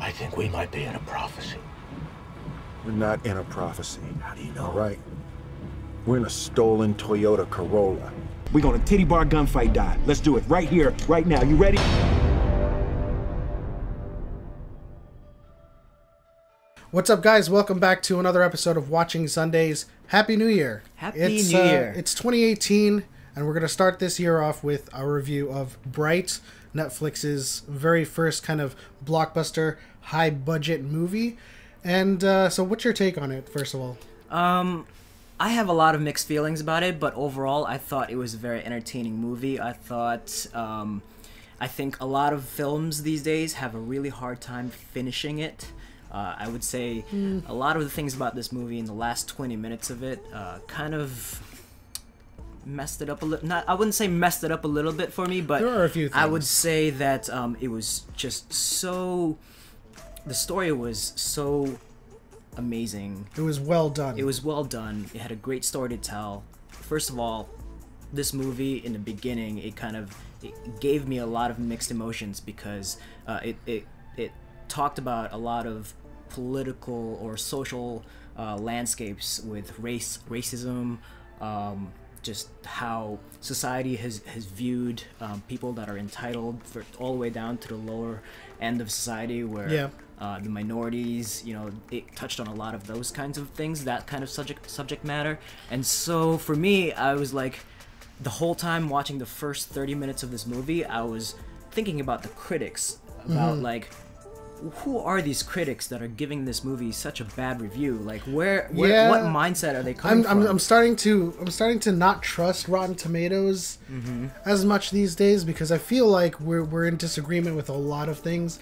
I think we might be in a prophecy. We're not in a prophecy. How do you know? All right. We're in a stolen Toyota Corolla. We're gonna titty bar gunfight die. Let's do it right here, right now. You ready? What's up, guys? Welcome back to another episode of Watching Sundays. Happy New Year. Happy New Year. It's 2018, and we're going to start this year off with a review of Bright, Netflix's very first kind of blockbuster, high-budget movie. And so what's your take on it, first of all? I have a lot of mixed feelings about it, but overall I thought it was a very entertaining movie. I think a lot of films these days have a really hard time finishing it. I would say a lot of the things about this movie in the last 20 minutes of it kind of messed it up a little. I wouldn't say messed it up a little bit for me, but there are a few things. I would say that it was just so... The story was so amazing. It was well done. It was well done. It had a great story to tell. First of all, this movie in the beginning, it gave me a lot of mixed emotions because it talked about a lot of political or social landscapes with racism, just how society has viewed people that are entitled all the way down to the lower end of society where the minorities, it touched on a lot of those kinds of things, that kind of subject matter. And so for me, I was like, the whole time watching the first 30 minutes of this movie, I was thinking about the critics, about like, who are these critics that are giving this movie such a bad review? Like, what mindset are they coming from? I'm starting to not trust Rotten Tomatoes as much these days because I feel like we're in disagreement with a lot of things.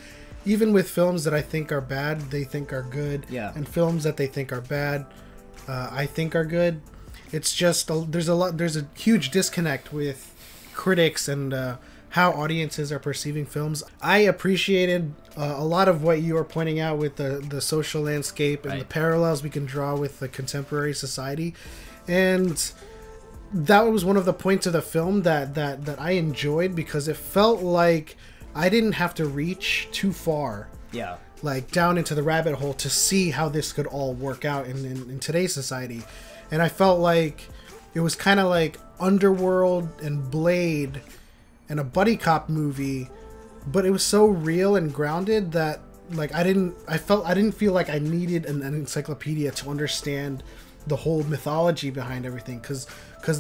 Even with films that I think are bad, they think are good. Yeah. And films that they think are bad, I think are good. It's just there's a huge disconnect with critics and how audiences are perceiving films. I appreciated a lot of what you were pointing out with the social landscape and the parallels we can draw with the contemporary society. And that was one of the points of the film that I enjoyed because it felt like I didn't have to reach too far. Yeah. Like down into the rabbit hole to see how this could all work out in today's society. And I felt like it was kind of like Underworld and Blade and a buddy cop movie, but it was so real and grounded that like I didn't feel like I needed an encyclopedia to understand the whole mythology behind everything because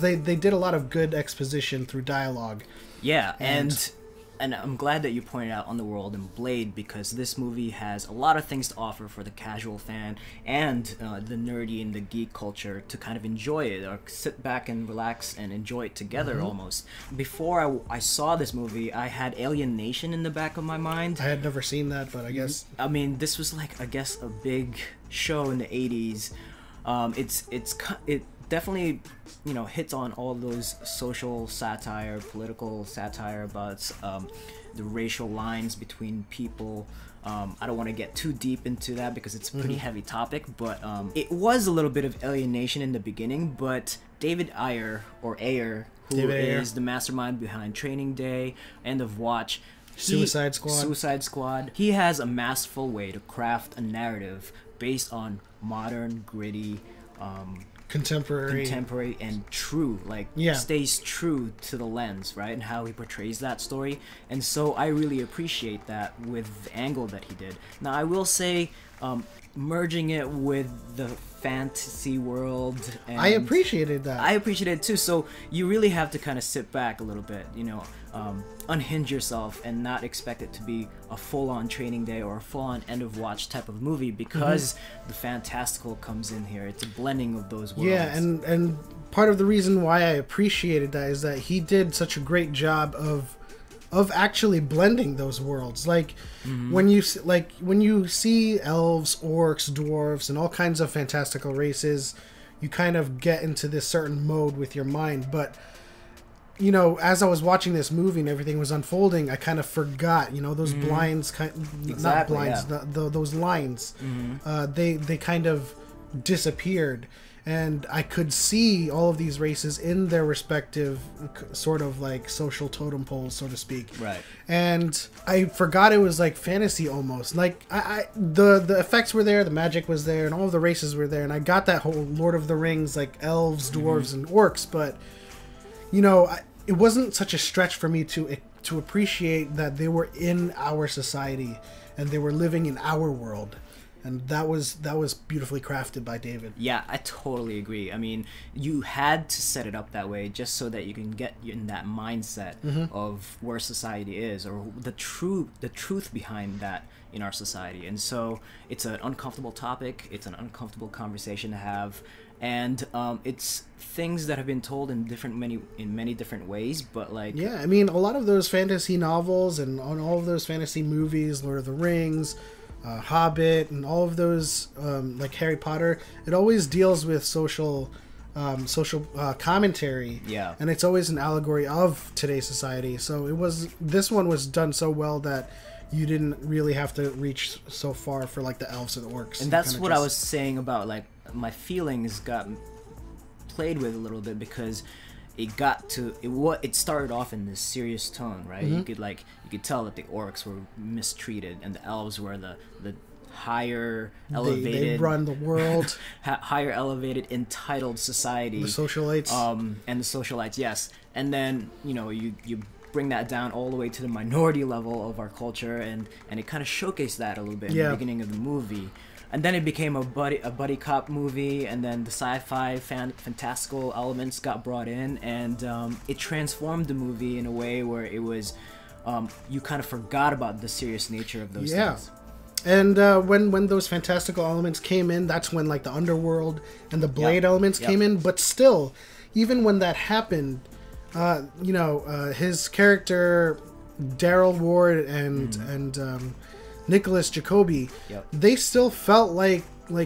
they did a lot of good exposition through dialogue. Yeah, and I'm glad that you pointed out Underworld and Blade because this movie has a lot of things to offer for the casual fan and the nerdy and the geek culture to kind of enjoy it or sit back and relax and enjoy it together almost. Before I saw this movie, I had Alien Nation in the back of my mind. I had never seen that, but I guess... I mean, this was like, I guess, a big show in the 80s. It definitely, hits on all those social satire, political satire about the racial lines between people. I don't want to get too deep into that because it's a pretty heavy topic, but it was a little bit of alienation in the beginning, but David Ayer, who is the mastermind behind Training Day, End of Watch, Suicide Squad, he has a masterful way to craft a narrative based on modern, gritty, contemporary and true, stays true to the lens, right, and how he portrays that story. And so I really appreciate that with the angle that he did. Now I will say, merging it with the fantasy world, and I appreciated that. I appreciated it too. So you really have to kind of sit back a little bit, unhinge yourself and not expect it to be a full-on Training Day or a full-on End of Watch type of movie because the fantastical comes in here. It's a blending of those worlds. Yeah, and part of the reason why I appreciated that is that he did such a great job of actually blending those worlds. Like when you see elves, orcs, dwarves, and all kinds of fantastical races, you kind of get into this certain mode with your mind. But as I was watching this movie and everything was unfolding, I kind of forgot, those blinds, not blinds, those lines, they kind of disappeared. and I could see all of these races in their respective sort of like social totem poles, so to speak. Right. And I forgot it was like fantasy almost. Like the effects were there, the magic was there, and all of the races were there, and I got that whole Lord of the Rings, like elves, dwarves, and orcs. But you know, it wasn't such a stretch for me to appreciate that they were in our society and they were living in our world. And that was beautifully crafted by David. Yeah, I totally agree. I mean, you had to set it up that way just so that you can get in that mindset of where society is, or the truth behind that in our society. And so it's an uncomfortable topic. It's an uncomfortable conversation to have, and it's things that have been told in many different ways. But like, yeah, I mean, a lot of those fantasy novels and on all of those fantasy movies, Lord of the Rings, Hobbit, and all of those, like Harry Potter, it always deals with social commentary. Yeah. And it's always an allegory of today's society. So this one was done so well that you didn't really have to reach so far for like the elves and orcs. And that's what I was saying about like my feelings got played with a little bit, because it started off in this serious tone, right? You could tell that the orcs were mistreated and the elves were the higher elevated, they run the world. Higher elevated entitled society, The socialites. And the socialites, yes. And then you bring that down all the way to the minority level of our culture, and it kind of showcased that a little bit in the beginning of the movie. And then it became a buddy cop movie, and then the sci-fi fantastical elements got brought in, and it transformed the movie in a way where it was you kind of forgot about the serious nature of those things. And when those fantastical elements came in, that's when like the underworld and the blade elements came in. But still, even when that happened, his character Daryl Ward and Nicholas Jacoby, they still felt like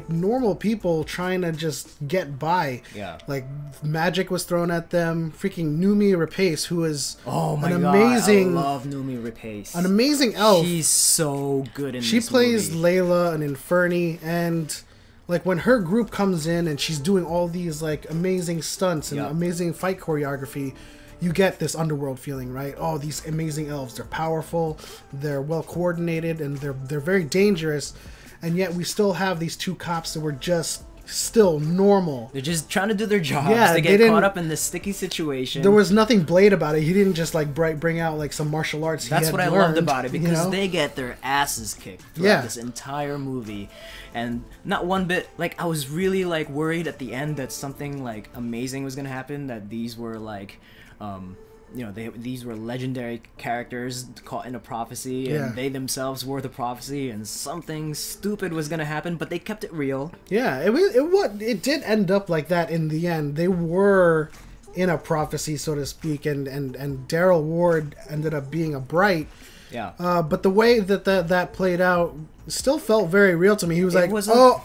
normal people trying to just get by. Yeah. Like magic was thrown at them. Freaking Noomi Rapace, who is amazing. I love Noomi Rapace. An amazing elf. She's so good in this movie. She plays movie. Layla, an Inferni, and like when her group comes in and she's doing all these like amazing stunts and amazing fight choreography, you get this underworld feeling, right? Oh, these amazing elves, they're powerful, they're well coordinated, and they're very dangerous. And yet we still have these two cops that were just still normal. They're just trying to do their jobs. Yeah, they get caught up in this sticky situation. There was nothing Blade about it. He didn't just like bring out like some martial arts. That's what I loved about it, because they get their asses kicked throughout this entire movie. And not one bit, like I was really like worried at the end that something like amazing was gonna happen, that these were like these were legendary characters caught in a prophecy, and they themselves were the prophecy, and something stupid was gonna happen, but they kept it real. Yeah, it did end up like that in the end. They were in a prophecy, so to speak, and Daryl Ward ended up being a bright. Yeah. But the way that played out still felt very real to me. He was "Oh,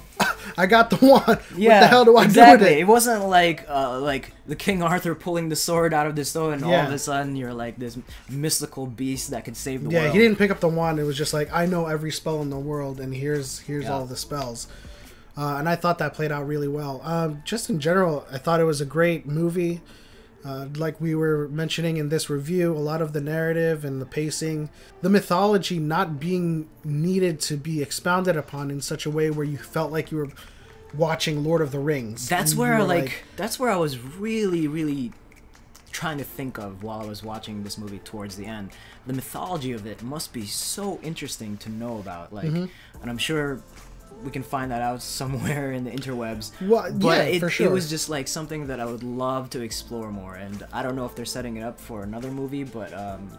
I got the wand. Yeah, what the hell do I do with it?" It wasn't like the King Arthur pulling the sword out of the stone, and all of a sudden you're like this mystical beast that could save the world. Yeah, he didn't pick up the wand. It was just like, I know every spell in the world, and here's all the spells. And I thought that played out really well. Just in general, I thought it was a great movie. Like we were mentioning in this review, a lot of the narrative and the pacing, the mythology not being needed to be expounded upon in such a way where you felt like you were watching Lord of the Rings. That's where that's where I was really, really trying to think of while I was watching this movie towards the end. The mythology of it must be so interesting to know about. And I'm sure we can find that out somewhere in the interwebs. Well, but for sure. It was just like something that I would love to explore more, and I don't know if they're setting it up for another movie, but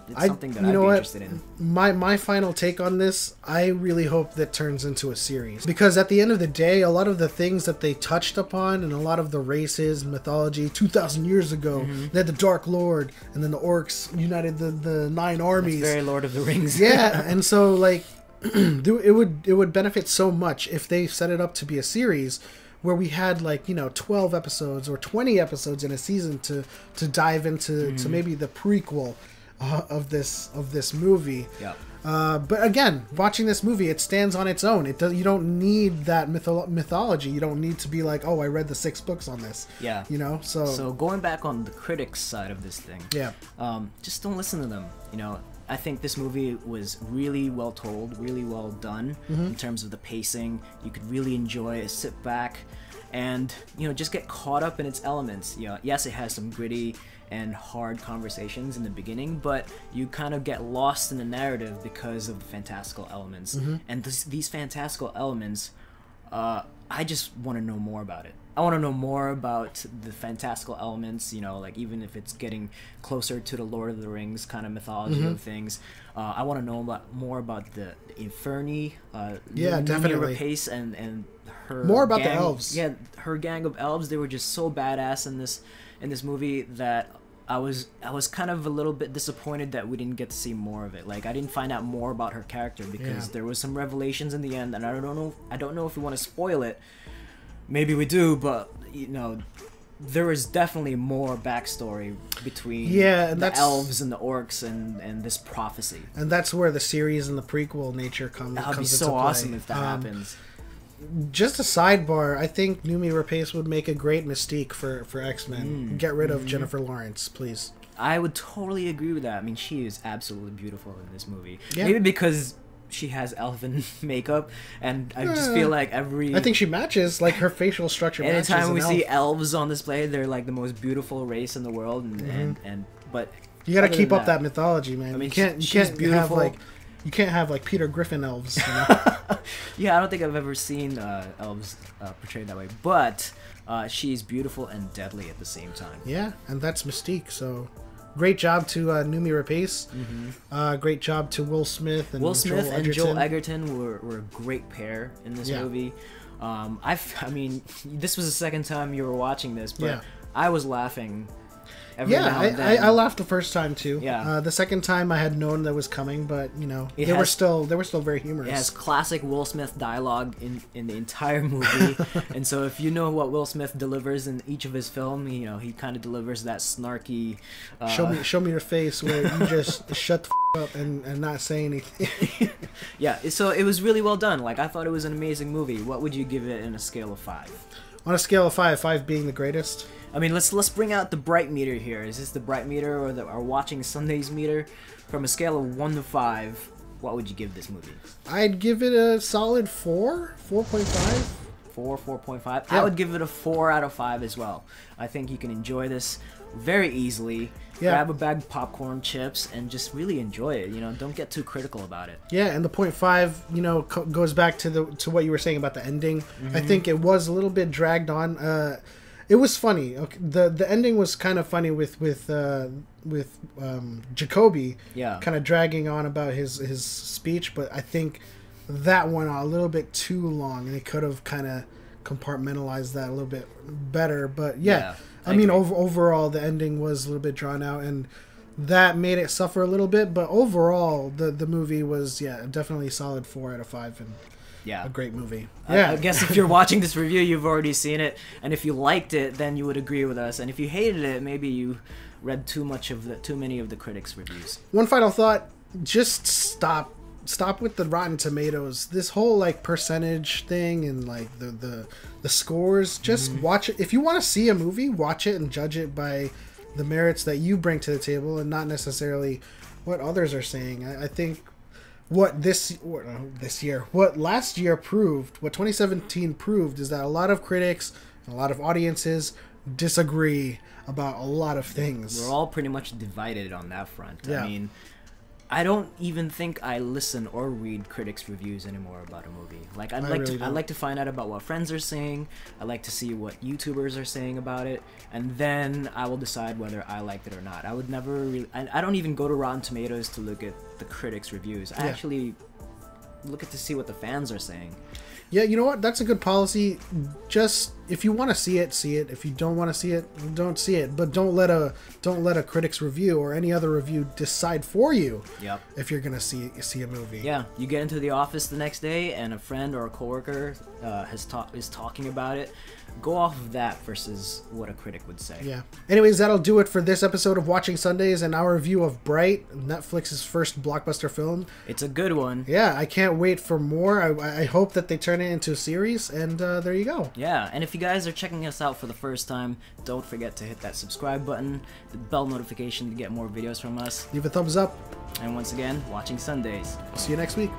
it's something that I'd be interested in. My final take on this, I really hope that turns into a series, because at the end of the day, a lot of the things that they touched upon and a lot of the races, mythology, 2,000 years ago, they had the Dark Lord, and then the orcs united the 9 armies. That's very Lord of the Rings. Yeah, and so like it would benefit so much if they set it up to be a series where we had 12 episodes or 20 episodes in a season to dive into to maybe the prequel of this movie. Yeah. But again, watching this movie, it stands on its own. It does. You don't need that mythology. You don't need to be like, oh, I read the 6 books on this. Yeah. You know. So going back on the critics side of this thing. Yeah. Just don't listen to them. You know, I think this movie was really well told, really well done in terms of the pacing. You could really enjoy it, sit back, and just get caught up in its elements. Yes, it has some gritty and hard conversations in the beginning, but you kind of get lost in the narrative because of the fantastical elements. And these fantastical elements, I just want to know more about it. I want to know more about the fantastical elements, like even if it's getting closer to the Lord of the Rings kind of mythology of things. I want to know more about the Inferni, definitely. Noomi Rapace and her more about gang. the elves. Yeah, her gang of elves. They were just so badass in this movie that I was kind of a little bit disappointed that we didn't get to see more of it. Like, I didn't find out more about her character because there was some revelations in the end, and I don't know if we want to spoil it. Maybe we do, but there is definitely more backstory between the elves and the orcs and this prophecy. And that's where the series and the prequel nature comes. That'd be so into awesome play. if that happens. Just a sidebar, I think Noomi Rapace would make a great Mystique for X-Men. Get rid of Jennifer Lawrence, please. I would totally agree with that. I mean, she is absolutely beautiful in this movie. Yeah. Maybe because she has elven makeup, and I just feel like I think she matches, like her facial structure matches. Anytime we see elves on display, they're like the most beautiful race in the world, but you gotta keep up that mythology, man. I mean, you can't have like Peter Griffin elves. Yeah, I don't think I've ever seen elves portrayed that way, but she's beautiful and deadly at the same time. Yeah, and that's Mystique. So, great job to Noomi Rapace. Great job to Will Smith and Joel Edgerton were a great pair in this movie. I mean, this was the second time you were watching this, but I was laughing. I laughed the first time too. Yeah. The second time I had known that was coming, but they were still very humorous. It has classic Will Smith dialogue in the entire movie, and so if you know what Will Smith delivers in each of his films, he kind of delivers that snarky. Show me your face where you just shut the up and not say anything. Yeah, so it was really well done. Like, I thought it was an amazing movie. What would you give it in a scale of 5? On a scale of 5 being the greatest. I mean, let's bring out the bright meter here. Is this the bright meter or our watching Sundays meter? From a scale of 1 to 5, what would you give this movie? I'd give it a solid 4.5. 4.5. Yeah. I Yeah. would give it a 4 out of 5 as well. I think you can enjoy this very easily. Yeah. Grab a bag of popcorn, chips, and just really enjoy it. Don't get too critical about it. Yeah, and the 0.5, goes back to what you were saying about the ending. I think it was a little bit dragged on. It was funny. Okay, the ending was kind of funny with Jacoby. Yeah. Kind of dragging on about his speech, but I think that went on a little bit too long, and it could have kind of compartmentalized that a little bit better. But yeah. I mean, overall, the ending was a little bit drawn out, and that made it suffer a little bit. But overall, the movie was, definitely a solid 4 out of 5, and a great movie. Yeah, I guess if you're watching this review, you've already seen it, and if you liked it, then you would agree with us. And if you hated it, maybe you read too many of the critics' reviews. One final thought: just stop with the Rotten Tomatoes. This whole percentage thing and the scores. Just watch it. If you want to see a movie, watch it and judge it by the merits that you bring to the table and not necessarily what others are saying. I think what last year proved, what 2017 proved, is that a lot of critics and a lot of audiences disagree about a lot of things. We're all pretty much divided on that front. Yeah. I mean, I don't even think I listen or read critics' reviews anymore about a movie. Like, I like to find out about what friends are saying. I like to see what YouTubers are saying about it, and then I will decide whether I liked it or not. I would never really. I don't even go to Rotten Tomatoes to look at the critics' reviews. I actually look at to see what the fans are saying. Yeah, you know what? That's a good policy. Just if you want to see it, see it. If you don't want to see it, don't see it. But don't let a critic's review or any other review decide for you. Yep. If you're gonna see a movie. Yeah, you get into the office the next day and a friend or a coworker is talking about it. Go off of that versus what a critic would say. Yeah. Anyways, that'll do it for this episode of Watching Sundays and our review of Bright, Netflix's first blockbuster film. It's a good one. Yeah, I can't wait for more. I hope that they turn it into a series, and there you go. Yeah, and if you guys are checking us out for the first time, don't forget to hit that subscribe button, the bell notification to get more videos from us. Leave a thumbs up. And once again, Watching Sundays. See you next week.